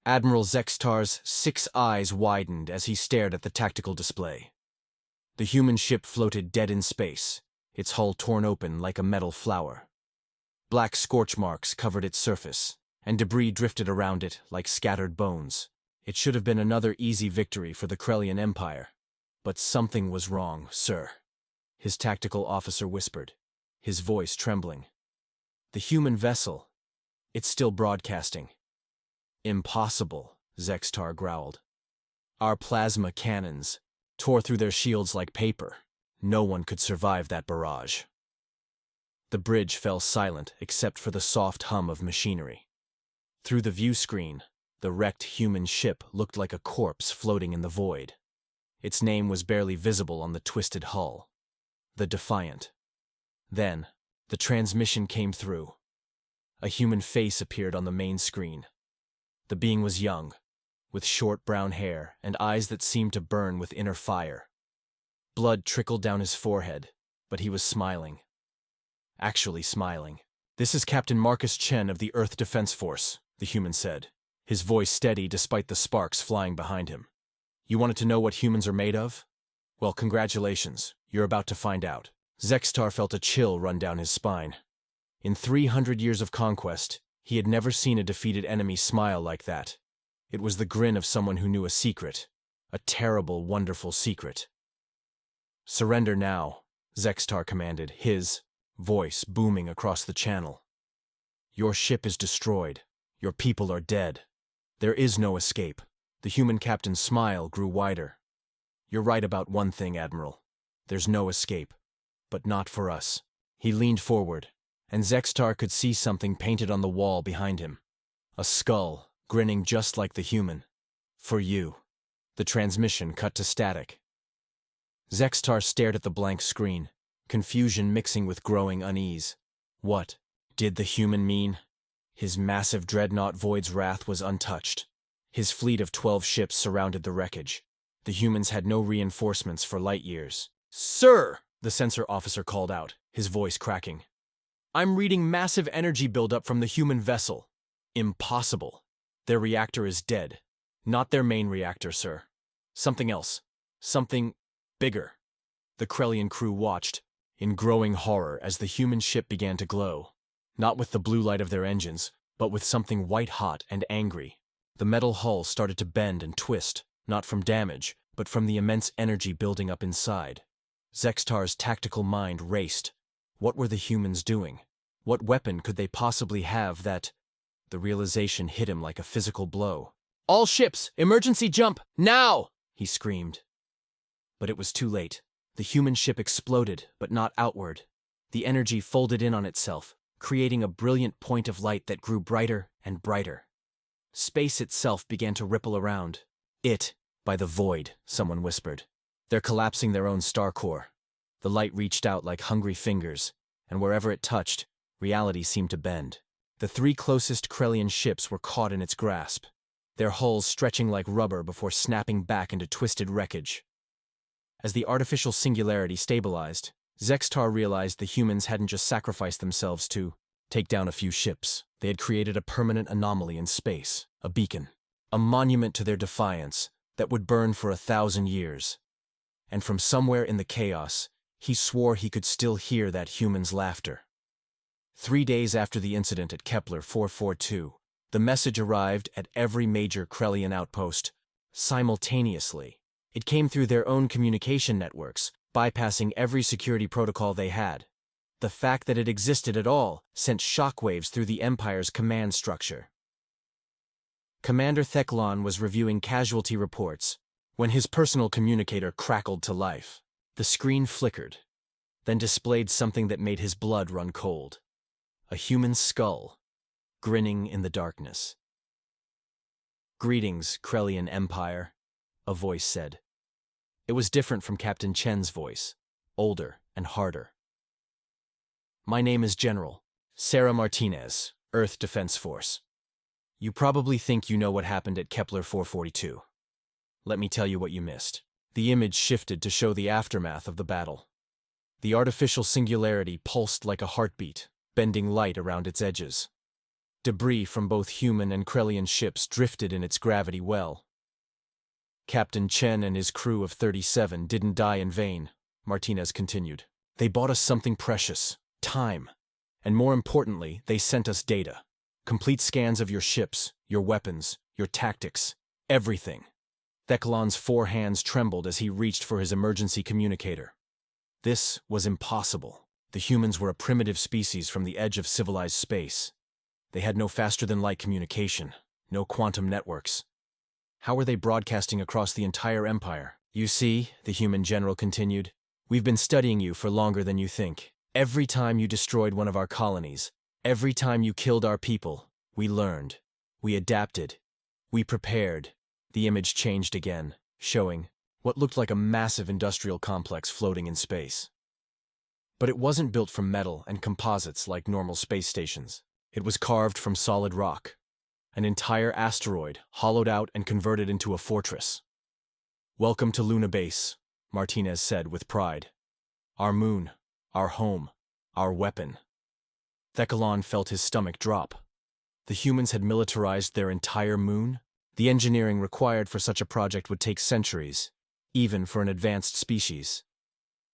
Admiral Zextar's 6 eyes widened as he stared at the tactical display. The human ship floated dead in space, its hull torn open like a metal flower. Black scorch marks covered its surface, and debris drifted around it like scattered bones. It should have been another easy victory for the Krellian Empire. But something was wrong, sir, his tactical officer whispered, his voice trembling. The human vessel, it's still broadcasting. Impossible, Zextar growled. Our plasma cannons tore through their shields like paper. No one could survive that barrage. The bridge fell silent except for the soft hum of machinery. Through the view screen, the wrecked human ship looked like a corpse floating in the void. Its name was barely visible on the twisted hull. The Defiant. Then, the transmission came through. A human face appeared on the main screen. The being was young, with short brown hair and eyes that seemed to burn with inner fire. Blood trickled down his forehead, but he was smiling. Actually smiling. "This is Captain Marcus Chen of the Earth Defense Force," the human said, his voice steady despite the sparks flying behind him. "You wanted to know what humans are made of? Well, congratulations, you're about to find out." Zextar felt a chill run down his spine. In 300 years of conquest, he had never seen a defeated enemy smile like that. It was the grin of someone who knew a secret. A terrible, wonderful secret. "Surrender now," Zextar commanded, his voice booming across the channel. "Your ship is destroyed. Your people are dead. There is no escape." The human captain's smile grew wider. "You're right about one thing, Admiral. There's no escape. But not for us." He leaned forward, and Zextar could see something painted on the wall behind him. A skull, grinning just like the human. "For you." The transmission cut to static. Zextar stared at the blank screen, confusion mixing with growing unease. What did the human mean? His massive dreadnought Void's Wrath was untouched. His fleet of 12 ships surrounded the wreckage. The humans had no reinforcements for light years. "Sir!" the sensor officer called out, his voice cracking. "I'm reading massive energy buildup from the human vessel." "Impossible. Their reactor is dead. Not their main reactor, sir. Something else. Something bigger." The Krellian crew watched, in growing horror as the human ship began to glow. Not with the blue light of their engines, but with something white-hot and angry. The metal hull started to bend and twist, not from damage, but from the immense energy building up inside. Zextar's tactical mind raced. What were the humans doing? What weapon could they possibly have that... The realization hit him like a physical blow. "All ships, emergency jump, now!" he screamed. But it was too late. The human ship exploded, but not outward. The energy folded in on itself, creating a brilliant point of light that grew brighter and brighter. Space itself began to ripple around. By the void," someone whispered. "They're collapsing their own star core." The light reached out like hungry fingers, and wherever it touched, reality seemed to bend. The 3 closest Krellian ships were caught in its grasp, their hulls stretching like rubber before snapping back into twisted wreckage. As the artificial singularity stabilized, Zextar realized the humans hadn't just sacrificed themselves to take down a few ships. They had created a permanent anomaly in space, a beacon, a monument to their defiance that would burn for 1,000 years. And from somewhere in the chaos, he swore he could still hear that human's laughter. 3 days after the incident at Kepler 442, the message arrived at every major Krellian outpost, simultaneously. It came through their own communication networks, bypassing every security protocol they had. The fact that it existed at all sent shockwaves through the Empire's command structure. Commander Theklan was reviewing casualty reports when his personal communicator crackled to life. The screen flickered, then displayed something that made his blood run cold. A human skull, grinning in the darkness. "Greetings, Krellian Empire," a voice said. It was different from Captain Chen's voice, older and harder. "My name is General Sarah Martinez, Earth Defense Force. You probably think you know what happened at Kepler 442. Let me tell you what you missed." The image shifted to show the aftermath of the battle. The artificial singularity pulsed like a heartbeat, bending light around its edges. Debris from both human and Krellian ships drifted in its gravity well. Captain Chen and his crew of 37 didn't die in vain, Martinez continued. They bought us something precious, time. And more importantly, they sent us data. Complete scans of your ships, your weapons, your tactics, everything. Thecalon's 4 hands trembled as he reached for his emergency communicator. This was impossible. The humans were a primitive species from the edge of civilized space. They had no faster-than-light communication, no quantum networks. How were they broadcasting across the entire empire? You see, the human general continued, we've been studying you for longer than you think. Every time you destroyed one of our colonies, every time you killed our people, we learned, we adapted, we prepared. The image changed again, showing what looked like a massive industrial complex floating in space. But it wasn't built from metal and composites like normal space stations. It was carved from solid rock. An entire asteroid, hollowed out and converted into a fortress. Welcome to Luna Base, Martinez said with pride. Our moon, our home, our weapon. Thecalon felt his stomach drop. The humans had militarized their entire moon? The engineering required for such a project would take centuries, even for an advanced species.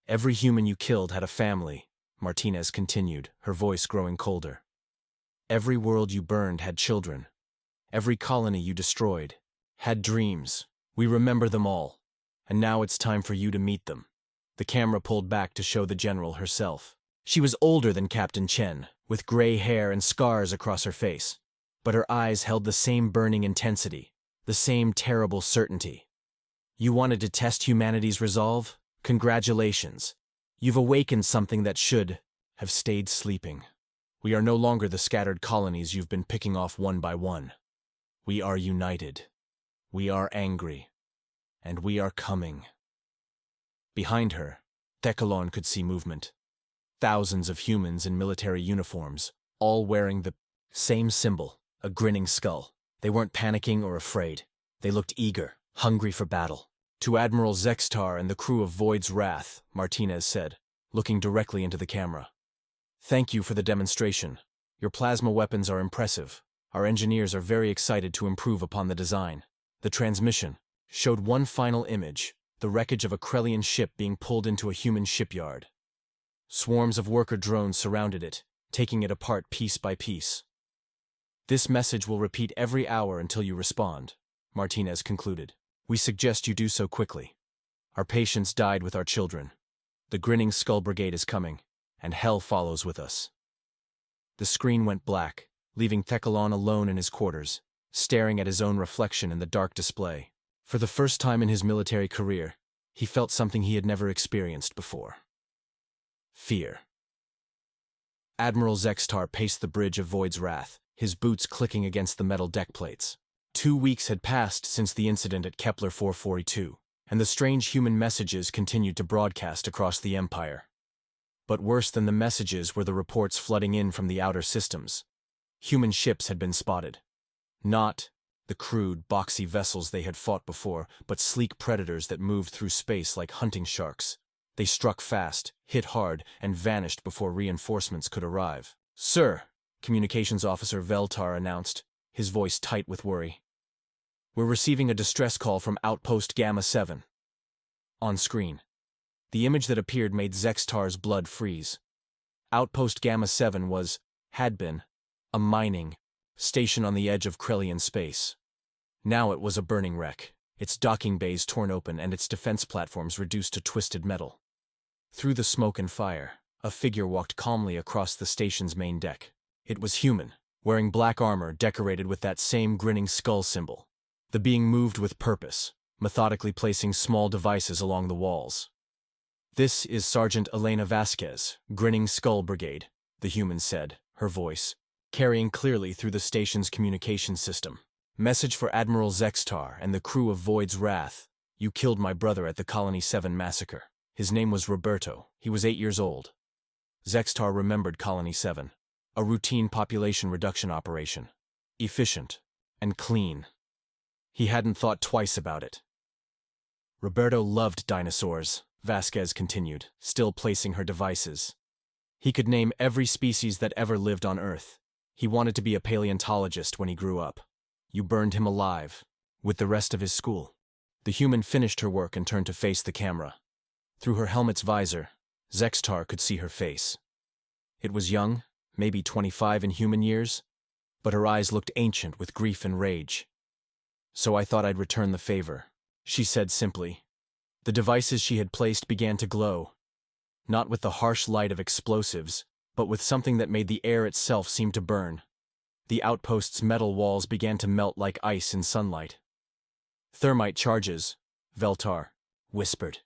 Every human you killed had a family, Martinez continued, her voice growing colder. Every world you burned had children. Every colony you destroyed had dreams. We remember them all. And now it's time for you to meet them. The camera pulled back to show the general herself. She was older than Captain Chen, with gray hair and scars across her face. But her eyes held the same burning intensity, the same terrible certainty. You wanted to test humanity's resolve? Congratulations. You've awakened something that should have stayed sleeping. We are no longer the scattered colonies you've been picking off one by one. We are united. We are angry. And we are coming. Behind her, Thecalon could see movement. Thousands of humans in military uniforms, all wearing the same symbol, a grinning skull. They weren't panicking or afraid. They looked eager, hungry for battle. To Admiral Zextar and the crew of Void's Wrath, Martinez said, looking directly into the camera. Thank you for the demonstration. Your plasma weapons are impressive. Our engineers are very excited to improve upon the design. The transmission showed one final image, the wreckage of a Krellian ship being pulled into a human shipyard. Swarms of worker drones surrounded it, taking it apart piece by piece. This message will repeat every hour until you respond, Martinez concluded. We suggest you do so quickly. Our patients died with our children. The Grinning Skull Brigade is coming, and hell follows with us. The screen went black, leaving Thecalon alone in his quarters, staring at his own reflection in the dark display. For the first time in his military career, he felt something he had never experienced before. Fear. Admiral Zextar paced the bridge of Void's Wrath, his boots clicking against the metal deck plates. 2 weeks had passed since the incident at Kepler 442, and the strange human messages continued to broadcast across the Empire. But worse than the messages were the reports flooding in from the outer systems. Human ships had been spotted. Not the crude, boxy vessels they had fought before, but sleek predators that moved through space like hunting sharks. They struck fast, hit hard, and vanished before reinforcements could arrive. Sir, Communications Officer Veltar announced, his voice tight with worry. We're receiving a distress call from Outpost Gamma 7. On screen. The image that appeared made Zextar's blood freeze. Outpost Gamma 7 had been, a mining station on the edge of Krellian space. Now it was a burning wreck, its docking bays torn open and its defense platforms reduced to twisted metal. Through the smoke and fire, a figure walked calmly across the station's main deck. It was human, wearing black armor decorated with that same grinning skull symbol. The being moved with purpose, methodically placing small devices along the walls. This is Sergeant Elena Vasquez, Grinning Skull Brigade, the human said, her voice carrying clearly through the station's communication system. Message for Admiral Zextar and the crew of Void's Wrath. You killed my brother at the Colony 7 massacre. His name was Roberto. He was 8 years old. Zextar remembered Colony 7. A routine population reduction operation. Efficient and clean. He hadn't thought twice about it. Roberto loved dinosaurs, Vasquez continued, still placing her devices. He could name every species that ever lived on Earth. He wanted to be a paleontologist when he grew up. You burned him alive, with the rest of his school. The human finished her work and turned to face the camera. Through her helmet's visor, Zextar could see her face. It was young, maybe 25 in human years, but her eyes looked ancient with grief and rage. "So I thought I'd return the favor," she said simply. The devices she had placed began to glow, not with the harsh light of explosives, but with something that made the air itself seem to burn. The outpost's metal walls began to melt like ice in sunlight. "Thermite charges," Veltar whispered.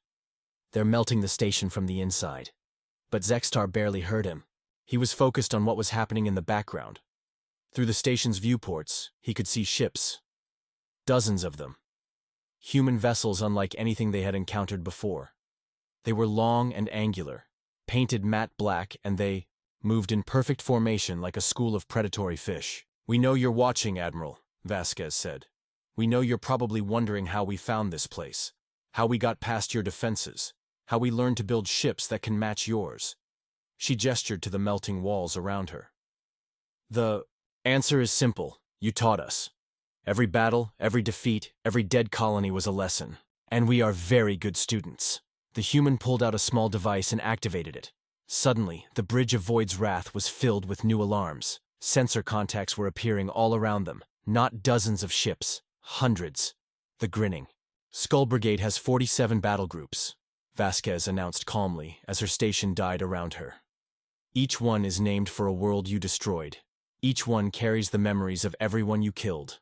"They're melting the station from the inside." But Zextar barely heard him. He was focused on what was happening in the background. Through the station's viewports, he could see ships. Dozens of them. Human vessels unlike anything they had encountered before. They were long and angular, painted matte black, and they moved in perfect formation like a school of predatory fish. "We know you're watching, Admiral," Vasquez said. "We know you're probably wondering how we found this place, how we got past your defenses, how we learned to build ships that can match yours." She gestured to the melting walls around her. "The answer is simple. You taught us. Every battle, every defeat, every dead colony was a lesson. And we are very good students." The human pulled out a small device and activated it. Suddenly, the bridge of Void's wrath was filled with new alarms. Sensor contacts were appearing all around them. Not dozens of ships, hundreds. The Grinning. "Skull Brigade has 47 battle groups," Vasquez announced calmly as her station died around her. "Each one is named for a world you destroyed. Each one carries the memories of everyone you killed.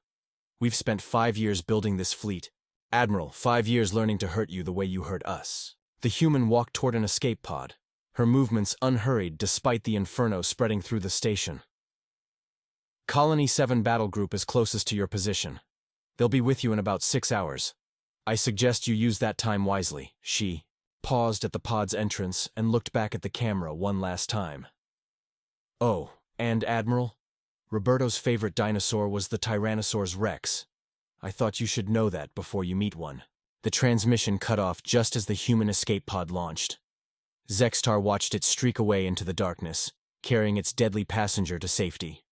We've spent 5 years building this fleet. Admiral, 5 years learning to hurt you the way you hurt us." The human walked toward an escape pod, her movements unhurried despite the inferno spreading through the station. "Colony 7 battle group is closest to your position. They'll be with you in about 6 hours. I suggest you use that time wisely." She paused at the pod's entrance and looked back at the camera one last time. "Oh, and Admiral, Roberto's favorite dinosaur was the Tyrannosaurus Rex. I thought you should know that before you meet one." The transmission cut off just as the human escape pod launched. Zextar watched it streak away into the darkness, carrying its deadly passenger to safety.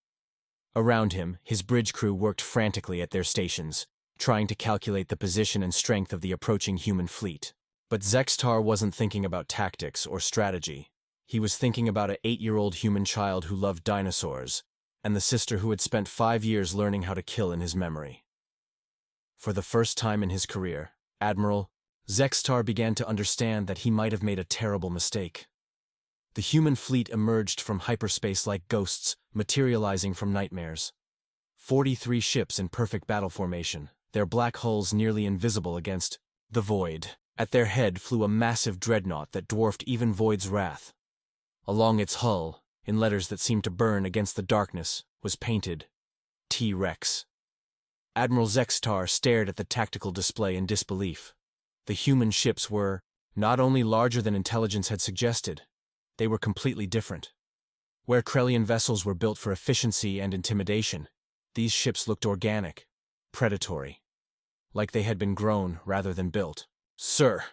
Around him, his bridge crew worked frantically at their stations, trying to calculate the position and strength of the approaching human fleet. But Zextar wasn't thinking about tactics or strategy. He was thinking about an 8-year-old human child who loved dinosaurs, and the sister who had spent 5 years learning how to kill in his memory. For the first time in his career, Admiral, Zextar began to understand that he might have made a terrible mistake. The human fleet emerged from hyperspace like ghosts, materializing from nightmares. 43 ships in perfect battle formation, their black hulls nearly invisible against the void. At their head flew a massive dreadnought that dwarfed even Void's wrath. Along its hull, in letters that seemed to burn against the darkness, was painted T-Rex. Admiral Zextar stared at the tactical display in disbelief. The human ships were not only larger than intelligence had suggested, they were completely different. Where Krellian vessels were built for efficiency and intimidation, these ships looked organic, predatory, like they had been grown rather than built. "Sir,"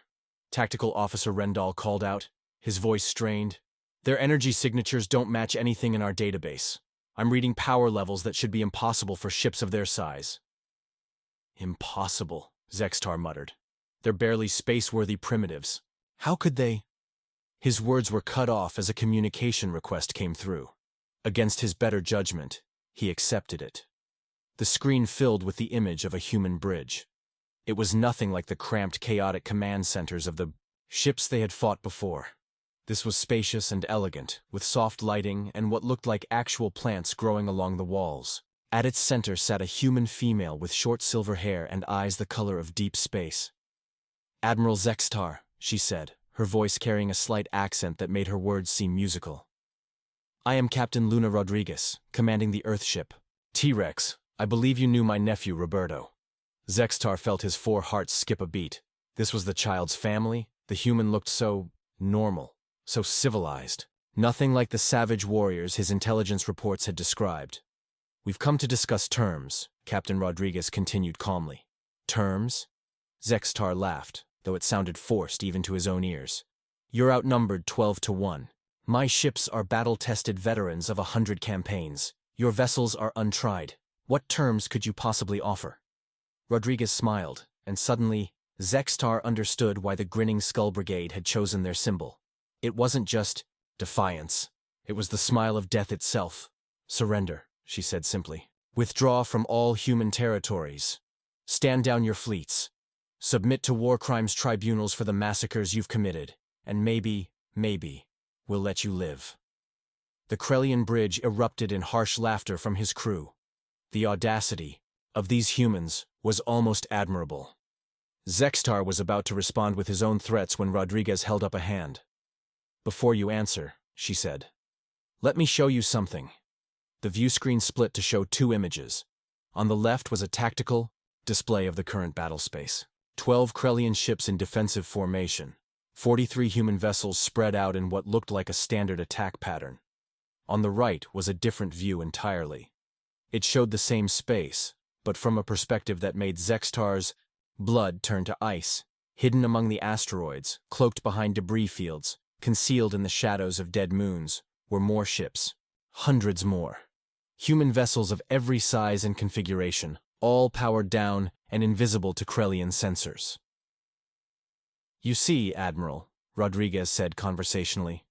Tactical Officer Rendall called out, his voice strained, "their energy signatures don't match anything in our database. I'm reading power levels that should be impossible for ships of their size." "Impossible," Zextar muttered. "They're barely space-worthy primitives. How could they—" His words were cut off as a communication request came through. Against his better judgment, he accepted it. The screen filled with the image of a human bridge. It was nothing like the cramped, chaotic command centers of the ships they had fought before. This was spacious and elegant, with soft lighting and what looked like actual plants growing along the walls. At its center sat a human female with short silver hair and eyes the color of deep space. "Admiral Zextar," she said, her voice carrying a slight accent that made her words seem musical. "I am Captain Luna Rodriguez, commanding the Earthship. T-Rex, I believe you knew my nephew Roberto." Zextar felt his 4 hearts skip a beat. This was the child's family. The human looked so normal, so civilized. Nothing like the savage warriors his intelligence reports had described. "We've come to discuss terms," Captain Rodriguez continued calmly. "Terms?" Zextar laughed, though it sounded forced even to his own ears. "You're outnumbered 12 to 1. My ships are battle-tested veterans of 100 campaigns. Your vessels are untried. What terms could you possibly offer? Rodriguez smiled, and suddenly, Zextar understood why the Grinning Skull Brigade had chosen their symbol. It wasn't just defiance. It was the smile of death itself. Surrender, she said simply. Withdraw from all human territories. Stand down your fleets. Submit to war crimes tribunals for the massacres you've committed, and maybe, we'll let you live. The Krellian bridge erupted in harsh laughter from his crew. The audacity of these humans was almost admirable. Zextar was about to respond with his own threats when Rodriguez held up a hand. Before you answer, she said, let me show you something. The view screen split to show two images. On the left was a tactical display of the current battle space. 12 Krellian ships in defensive formation. 43 human vessels spread out in what looked like a standard attack pattern. On the right was a different view entirely. It showed the same space, but from a perspective that made Zextar's blood turn to ice. Hidden among the asteroids, cloaked behind debris fields, concealed in the shadows of dead moons, were more ships. Hundreds more. Human vessels of every size and configuration, all powered down and invisible to Krellian sensors. You see, Admiral, Rodriguez said conversationally,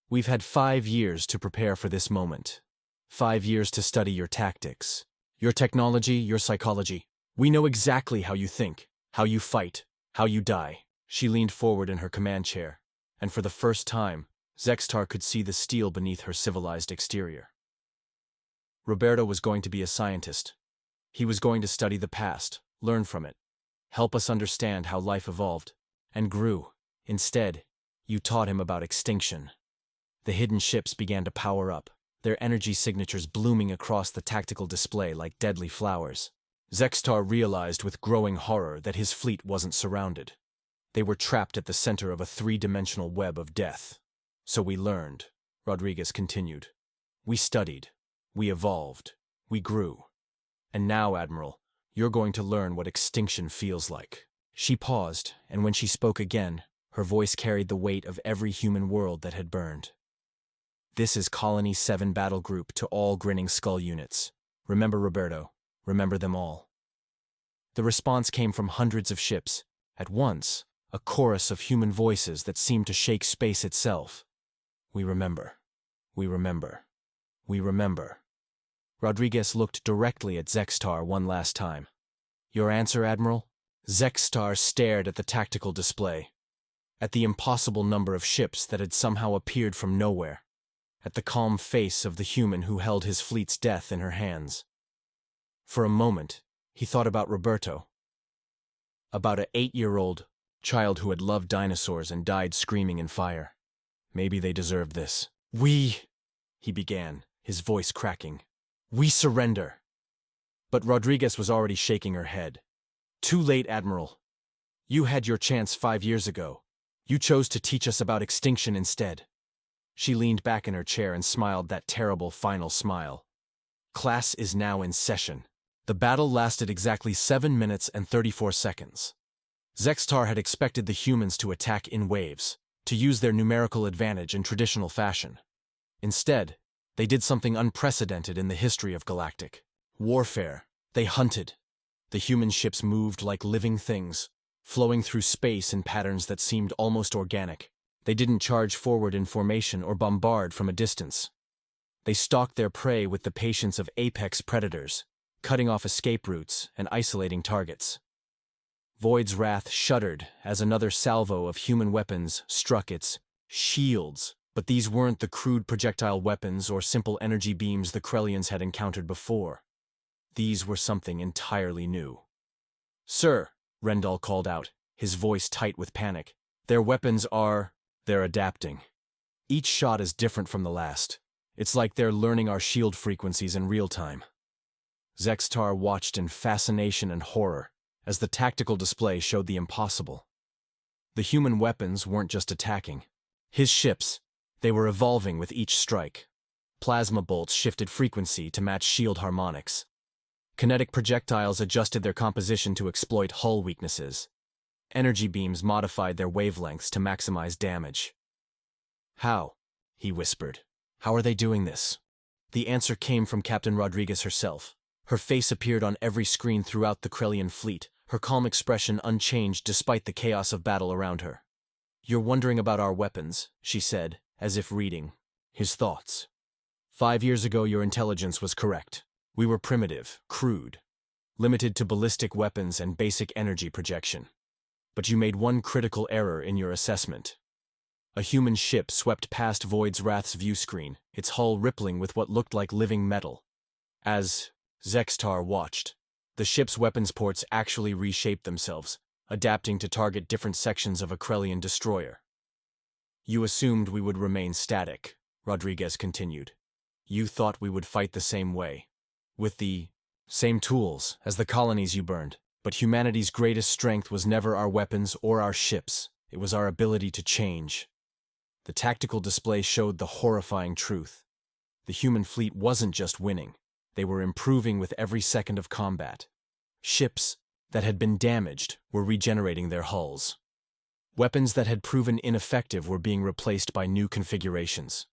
we've had 5 years to prepare for this moment. 5 years to study your tactics, your technology, your psychology. We know exactly how you think, how you fight, how you die. She leaned forward in her command chair, and for the first time, Zextar could see the steel beneath her civilized exterior. Roberto was going to be a scientist. He was going to study the past, learn from it, help us understand how life evolved and grew. Instead, you taught him about extinction. The hidden ships began to power up, their energy signatures blooming across the tactical display like deadly flowers. Zextar realized with growing horror that his fleet wasn't surrounded. They were trapped at the center of a 3-dimensional web of death. So we learned, Rodriguez continued. We studied. We evolved. We grew. And now, Admiral, you're going to learn what extinction feels like. She paused, and when she spoke again, her voice carried the weight of every human world that had burned. This is Colony 7 Battle Group to all Grinning Skull units. Remember Roberto. Remember them all. The response came from hundreds of ships. At once, a chorus of human voices that seemed to shake space itself. We remember. We remember. We remember. Rodriguez looked directly at Zextar one last time. Your answer, Admiral? Zextar stared at the tactical display, at the impossible number of ships that had somehow appeared from nowhere, at the calm face of the human who held his fleet's death in her hands. For a moment, he thought about Roberto, about an 8-year-old child who had loved dinosaurs and died screaming in fire. Maybe they deserved this. He began, his voice cracking. We surrender. But Rodriguez was already shaking her head. Too late, Admiral. You had your chance 5 years ago. You chose to teach us about extinction instead. She leaned back in her chair and smiled that terrible final smile. Class is now in session. The battle lasted exactly 7 minutes and 34 seconds. Zextar had expected the humans to attack in waves, to use their numerical advantage in traditional fashion. Instead, they did something unprecedented in the history of galactic warfare. They hunted. The human ships moved like living things, flowing through space in patterns that seemed almost organic. They didn't charge forward in formation or bombard from a distance. They stalked their prey with the patience of apex predators, cutting off escape routes and isolating targets. Void's wrath shuddered as another salvo of human weapons struck its shields, but these weren't the crude projectile weapons or simple energy beams the Krellians had encountered before. These were something entirely new. Sir, Rendell called out, his voice tight with panic. Their weapons they're adapting. Each shot is different from the last. It's like they're learning our shield frequencies in real time. Zextar watched in fascination and horror as the tactical display showed the impossible. The human weapons weren't just attacking. His ships, they were evolving with each strike. Plasma bolts shifted frequency to match shield harmonics. Kinetic projectiles adjusted their composition to exploit hull weaknesses. Energy beams modified their wavelengths to maximize damage. How? He whispered. How are they doing this? The answer came from Captain Rodriguez herself. Her face appeared on every screen throughout the Krellian fleet, her calm expression unchanged despite the chaos of battle around her. "You're wondering about our weapons," she said, as if reading his thoughts. "5 years ago, your intelligence was correct. We were primitive, crude, limited to ballistic weapons and basic energy projection. But you made one critical error in your assessment." A human ship swept past Void's Wrath's view screen, its hull rippling with what looked like living metal. As Zextar watched, the ship's weapons ports actually reshaped themselves, adapting to target different sections of a Krellian destroyer. "You assumed we would remain static," Rodriguez continued. "You thought we would fight the same way, with the same tools as the colonies you burned. But humanity's greatest strength was never our weapons or our ships. It was our ability to change." The tactical display showed the horrifying truth. The human fleet wasn't just winning. They were improving with every second of combat. Ships that had been damaged were regenerating their hulls. Weapons that had proven ineffective were being replaced by new configurations.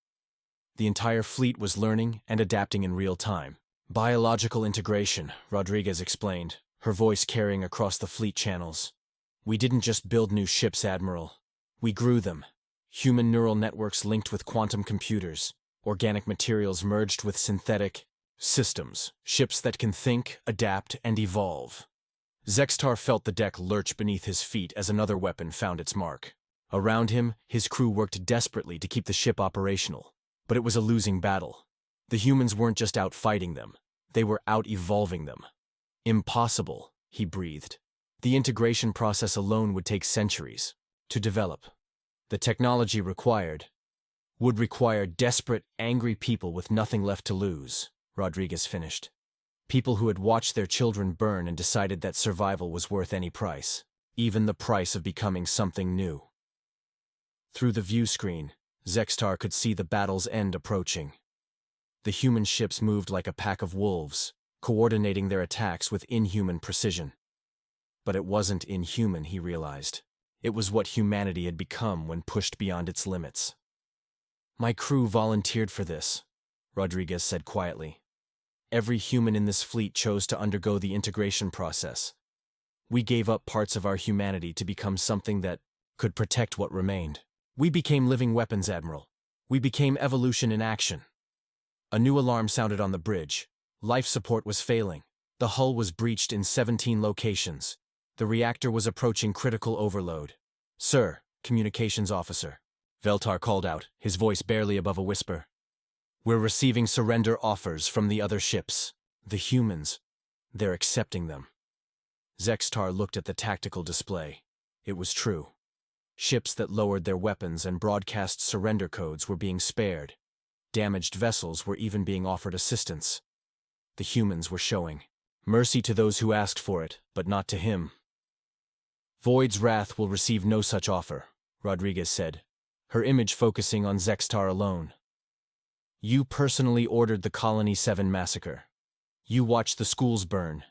The entire fleet was learning and adapting in real time. "Biological integration," Rodriguez explained, her voice carrying across the fleet channels. "We didn't just build new ships, Admiral. We grew them. Human neural networks linked with quantum computers, organic materials merged with synthetic systems, ships that can think, adapt, and evolve." Zextar felt the deck lurch beneath his feet as another weapon found its mark. Around him, his crew worked desperately to keep the ship operational. But it was a losing battle. The humans weren't just out fighting them. They were out evolving them. "Impossible," he breathed. The integration process alone would take centuries to develop. The technology required would require desperate, angry people with nothing left to lose, Rodriguez finished. People who had watched their children burn and decided that survival was worth any price, even the price of becoming something new. Through the view screen, Zextar could see the battle's end approaching. The human ships moved like a pack of wolves, coordinating their attacks with inhuman precision. But it wasn't inhuman, he realized. It was what humanity had become when pushed beyond its limits. "My crew volunteered for this," Rodriguez said quietly. "Every human in this fleet chose to undergo the integration process. We gave up parts of our humanity to become something that could protect what remained. We became living weapons, Admiral. We became evolution in action." A new alarm sounded on the bridge. Life support was failing. The hull was breached in 17 locations. The reactor was approaching critical overload. "Sir," communications officer Veltar called out, his voice barely above a whisper. "We're receiving surrender offers from the other ships. The humans, they're accepting them." Zextar looked at the tactical display. It was true. Ships that lowered their weapons and broadcast surrender codes were being spared. Damaged vessels were even being offered assistance. The humans were showing mercy to those who asked for it, but not to him. "Void's Wrath will receive no such offer," Rodriguez said, her image focusing on Zextar alone. "You personally ordered the Colony 7 massacre. You watched the schools burn.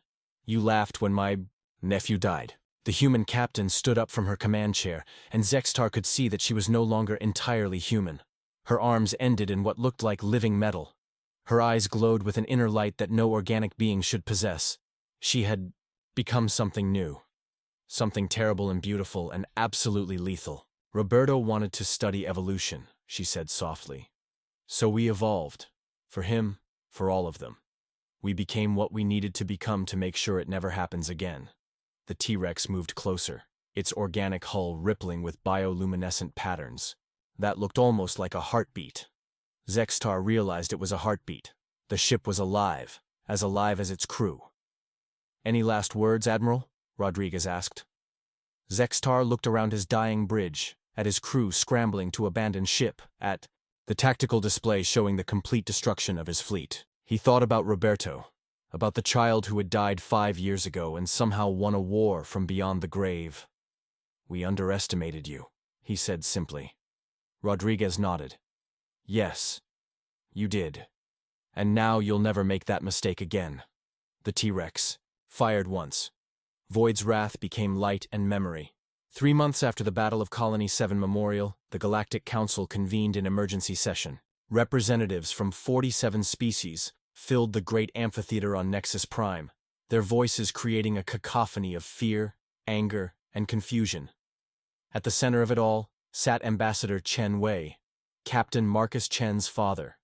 You laughed when my nephew died." The human captain stood up from her command chair, and Zextar could see that she was no longer entirely human. Her arms ended in what looked like living metal. Her eyes glowed with an inner light that no organic being should possess. She had become something new. Something terrible and beautiful and absolutely lethal. "Roberto wanted to study evolution," she said softly. "So we evolved. For him, for all of them. We became what we needed to become to make sure it never happens again." The T-Rex moved closer, its organic hull rippling with bioluminescent patterns. That looked almost like a heartbeat. Zextar realized it was a heartbeat. The ship was alive as its crew. "Any last words, Admiral?" Rodriguez asked. Zextar looked around his dying bridge, at his crew scrambling to abandon ship, at the tactical display showing the complete destruction of his fleet. He thought about Roberto, about the child who had died 5 years ago and somehow won a war from beyond the grave. "We underestimated you," he said simply. Rodriguez nodded. "Yes, you did. And now you'll never make that mistake again." The T-Rex fired once. Void's Wrath became light and memory. 3 months after the Battle of Colony 7 Memorial, the Galactic Council convened an emergency session. Representatives from 47 species filled the great amphitheater on Nexus Prime, their voices creating a cacophony of fear, anger, and confusion. At the center of it all sat Ambassador Chen Wei, Captain Marcus Chen's father.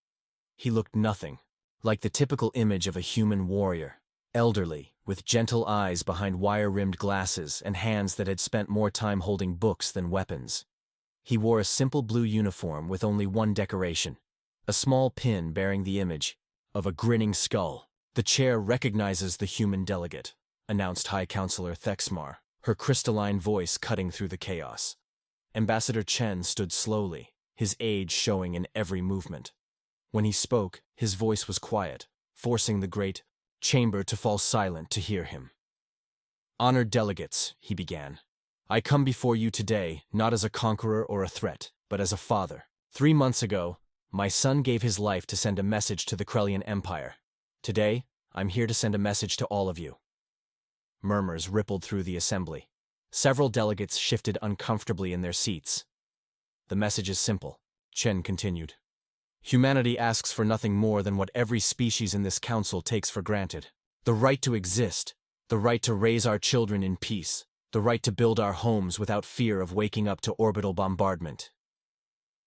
He looked nothing like the typical image of a human warrior, elderly, with gentle eyes behind wire-rimmed glasses and hands that had spent more time holding books than weapons. He wore a simple blue uniform with only one decoration, a small pin bearing the image of a grinning skull. "The chair recognizes the human delegate," announced High Counselor Thexmar, her crystalline voice cutting through the chaos. Ambassador Chen stood slowly, his age showing in every movement. When he spoke, his voice was quiet, forcing the great chamber to fall silent to hear him. "Honored delegates," he began, "I come before you today not as a conqueror or a threat, but as a father. 3 months ago, my son gave his life to send a message to the Krellian Empire. Today, I'm here to send a message to all of you." Murmurs rippled through the assembly. Several delegates shifted uncomfortably in their seats. "The message is simple," Chen continued. "Humanity asks for nothing more than what every species in this council takes for granted. The right to exist, the right to raise our children in peace, the right to build our homes without fear of waking up to orbital bombardment."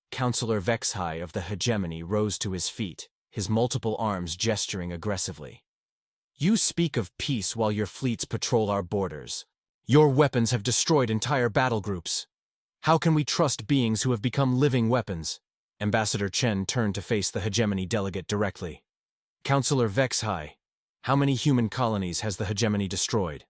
Counselor Vexhai of the hegemony rose to his feet, his multiple arms gesturing aggressively. "You speak of peace while your fleets patrol our borders. Your weapons have destroyed entire battle groups. How can we trust beings who have become living weapons?" Ambassador Chen turned to face the hegemony delegate directly. "Counselor Vexhai, how many human colonies has the hegemony destroyed?"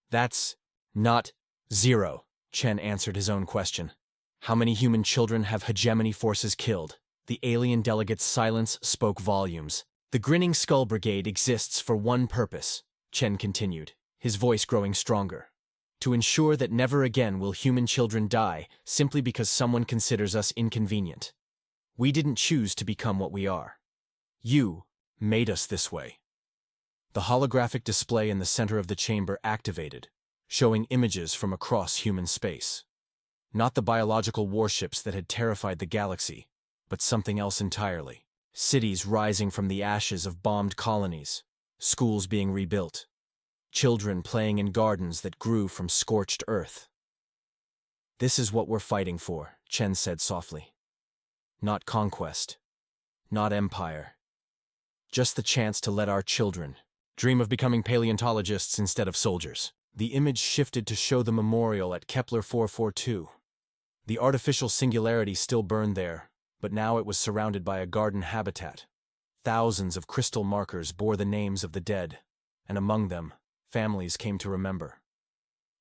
"That's not 0, Chen answered his own question. "How many human children have hegemony forces killed?" The alien delegate's silence spoke volumes. "The Grinning Skull Brigade exists for one purpose," Chen continued, his voice growing stronger. "To ensure that never again will human children die simply because someone considers us inconvenient. We didn't choose to become what we are. You made us this way." The holographic display in the center of the chamber activated, showing images from across human space. Not the biological warships that had terrified the galaxy, but something else entirely. Cities rising from the ashes of bombed colonies, schools being rebuilt, children playing in gardens that grew from scorched earth. "This is what we're fighting for," Chen said softly. "Not conquest, not empire. Just the chance to let our children dream of becoming paleontologists instead of soldiers." The image shifted to show the memorial at Kepler 442. The artificial singularity still burned there, but now it was surrounded by a garden habitat. Thousands of crystal markers bore the names of the dead, and among them, families came to remember.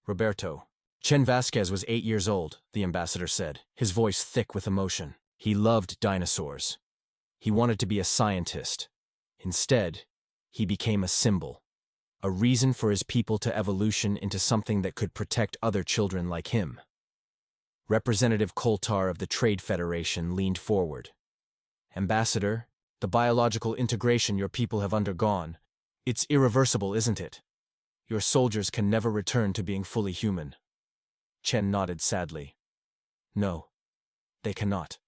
"Roberto. Chen Vasquez was 8 years old," the ambassador said, his voice thick with emotion. "He loved dinosaurs. He wanted to be a scientist. Instead, he became a symbol, a reason for his people to evolution into something that could protect other children like him." Representative Koltar of the Trade Federation leaned forward. "Ambassador, the biological integration your people have undergone, it's irreversible, isn't it? Your soldiers can never return to being fully human." Chen nodded sadly. "No, they cannot.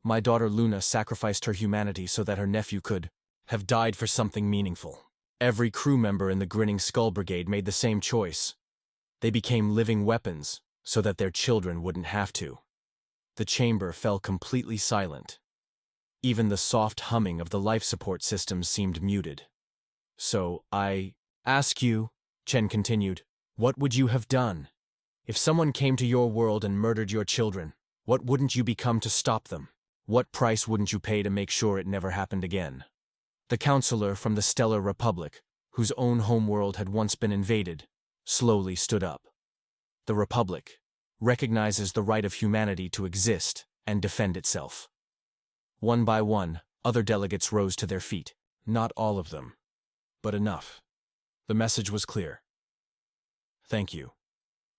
My daughter Luna sacrificed her humanity so that her nephew could have died for something meaningful. Every crew member in the Grinning Skull Brigade made the same choice. They became living weapons so that their children wouldn't have to." The chamber fell completely silent. Even the soft humming of the life support systems seemed muted. "So, I ask you," Chen continued, "what would you have done? If someone came to your world and murdered your children, what wouldn't you become to stop them? What price wouldn't you pay to make sure it never happened again?" The counselor from the Stellar Republic, whose own homeworld had once been invaded, slowly stood up. "The Republic recognizes the right of humanity to exist and defend itself." One by one, other delegates rose to their feet. Not all of them, but enough. The message was clear. "Thank you,"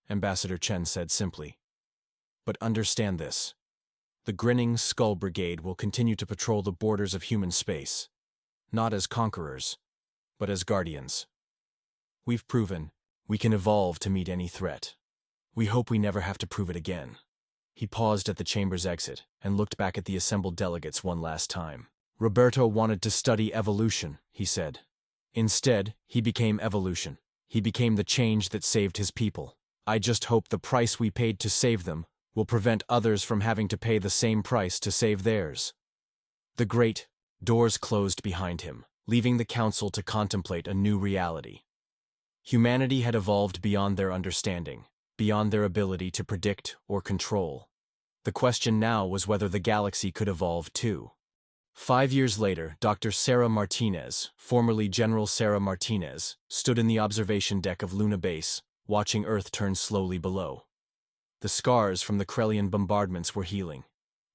Ambassador Chen said simply. "But understand this. The Grinning Skull Brigade will continue to patrol the borders of human space, not as conquerors, but as guardians. We've proven we can evolve to meet any threat. We hope we never have to prove it again." He paused at the chamber's exit and looked back at the assembled delegates one last time. Roberto wanted to study evolution, he said. Instead, he became evolution. He became the change that saved his people. I just hope the price we paid to save them will prevent others from having to pay the same price to save theirs. The great doors closed behind him, leaving the council to contemplate a new reality. Humanity had evolved beyond their understanding, beyond their ability to predict or control. The question now was whether the galaxy could evolve too. 5 years later, Dr. Sarah Martinez, formerly General Sarah Martinez, stood in the observation deck of Luna Base, watching Earth turn slowly below. The scars from the Krellian bombardments were healing.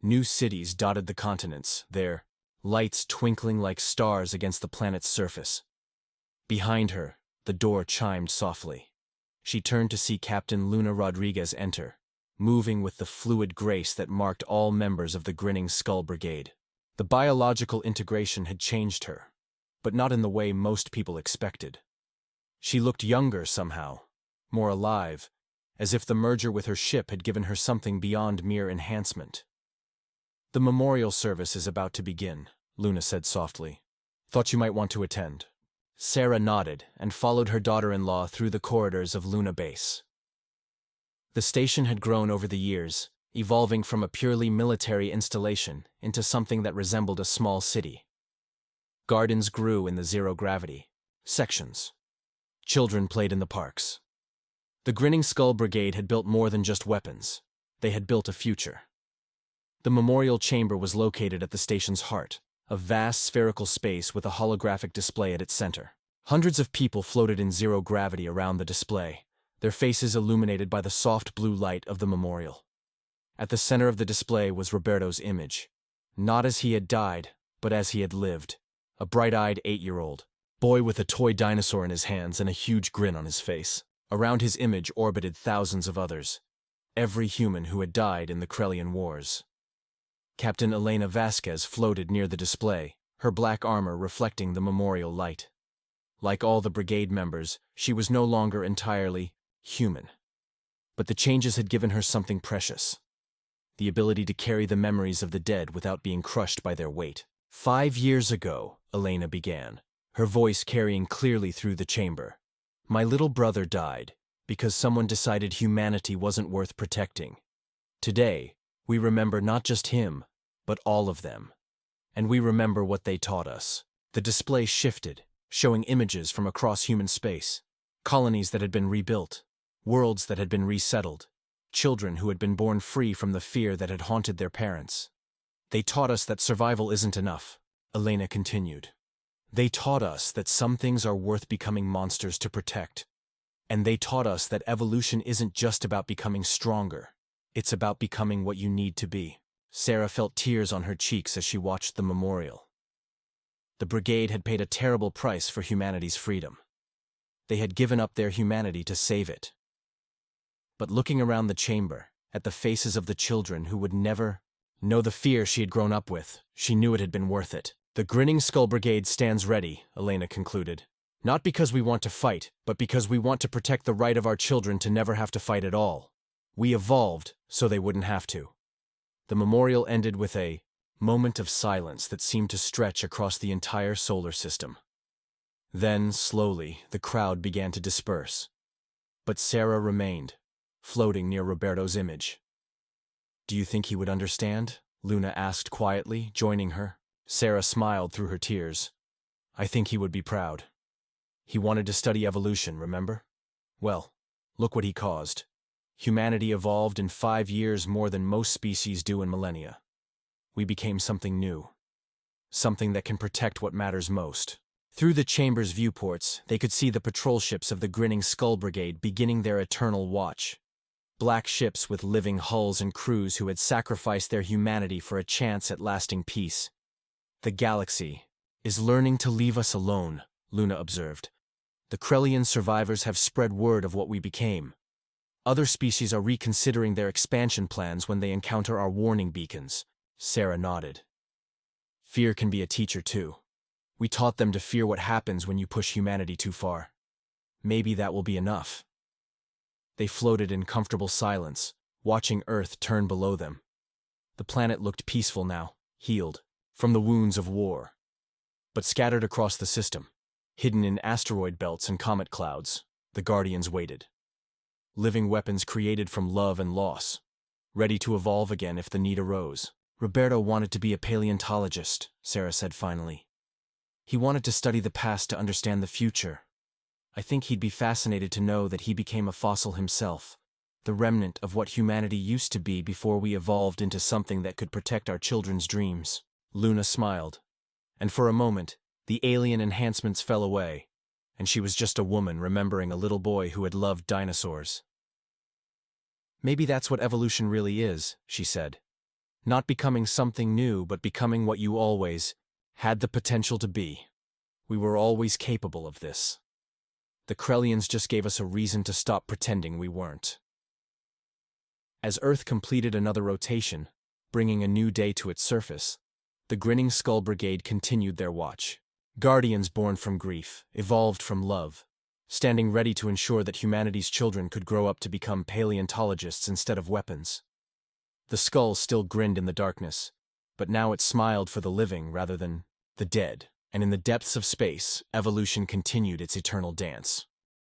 New cities dotted the continents, their lights twinkling like stars against the planet's surface. Behind her, the door chimed softly. She turned to see Captain Luna Rodriguez enter, moving with the fluid grace that marked all members of the Grinning Skull Brigade. The biological integration had changed her, but not in the way most people expected. She looked younger somehow, more alive, as if the merger with her ship had given her something beyond mere enhancement. The memorial service is about to begin, Luna said softly. Thought you might want to attend. Sarah nodded and followed her daughter-in-law through the corridors of Luna Base. The station had grown over the years, evolving from a purely military installation into something that resembled a small city. Gardens grew in the zero-gravity sections. Children played in the parks. The Grinning Skull Brigade had built more than just weapons. They had built a future. The memorial chamber was located at the station's heart, a vast spherical space with a holographic display at its center. Hundreds of people floated in zero gravity around the display, their faces illuminated by the soft blue light of the memorial. At the center of the display was Roberto's image, not as he had died, but as he had lived, a bright-eyed 8-year-old boy with a toy dinosaur in his hands and a huge grin on his face. Around his image orbited thousands of others, every human who had died in the Krellian Wars. Captain Elena Vasquez floated near the display, her black armor reflecting the memorial light. Like all the brigade members, she was no longer entirely human. But the changes had given her something precious: the ability to carry the memories of the dead without being crushed by their weight. 5 years ago, Elena began, her voice carrying clearly through the chamber. My little brother died because someone decided humanity wasn't worth protecting. Today, we remember not just him, but all of them. And we remember what they taught us. The display shifted, showing images from across human space, colonies that had been rebuilt, worlds that had been resettled, children who had been born free from the fear that had haunted their parents. They taught us that survival isn't enough, Elena continued. They taught us that some things are worth becoming monsters to protect. And they taught us that evolution isn't just about becoming stronger. It's about becoming what you need to be. Sarah felt tears on her cheeks as she watched the memorial. The brigade had paid a terrible price for humanity's freedom. They had given up their humanity to save it. But looking around the chamber, at the faces of the children who would never know the fear she had grown up with, she knew it had been worth it. The Grinning Skull Brigade stands ready, Elena concluded. Not because we want to fight, but because we want to protect the right of our children to never have to fight at all. We evolved so they wouldn't have to. The memorial ended with a moment of silence that seemed to stretch across the entire solar system. Then, slowly, the crowd began to disperse. But Sarah remained, floating near Roberto's image. Do you think he would understand? Luna asked quietly, joining her. Sarah smiled through her tears. I think he would be proud. He wanted to study evolution, remember? Well, look what he caused. Humanity evolved in 5 years more than most species do in millennia. We became something new. Something that can protect what matters most. Through the chamber's viewports, they could see the patrol ships of the Grinning Skull Brigade beginning their eternal watch. Black ships with living hulls and crews who had sacrificed their humanity for a chance at lasting peace. The galaxy is learning to leave us alone, Luna observed. The Krellian survivors have spread word of what we became. Other species are reconsidering their expansion plans when they encounter our warning beacons. Sarah nodded. Fear can be a teacher too. We taught them to fear what happens when you push humanity too far. Maybe that will be enough. They floated in comfortable silence, watching Earth turn below them. The planet looked peaceful now, healed from the wounds of war. But scattered across the system, hidden in asteroid belts and comet clouds, the Guardians waited. Living weapons created from love and loss, ready to evolve again if the need arose. Roberto wanted to be a paleontologist, Sarah said finally. He wanted to study the past to understand the future. I think he'd be fascinated to know that he became a fossil himself, the remnant of what humanity used to be before we evolved into something that could protect our children's dreams. Luna smiled, and for a moment, the alien enhancements fell away, and she was just a woman remembering a little boy who had loved dinosaurs. Maybe that's what evolution really is, she said. Not becoming something new, but becoming what you always had the potential to be. We were always capable of this. The Krellians just gave us a reason to stop pretending we weren't. As Earth completed another rotation, bringing a new day to its surface, the Grinning Skull Brigade continued their watch. Guardians born from grief, evolved from love, standing ready to ensure that humanity's children could grow up to become paleontologists instead of weapons. The skull still grinned in the darkness, but now it smiled for the living rather than the dead, and in the depths of space, evolution continued its eternal dance.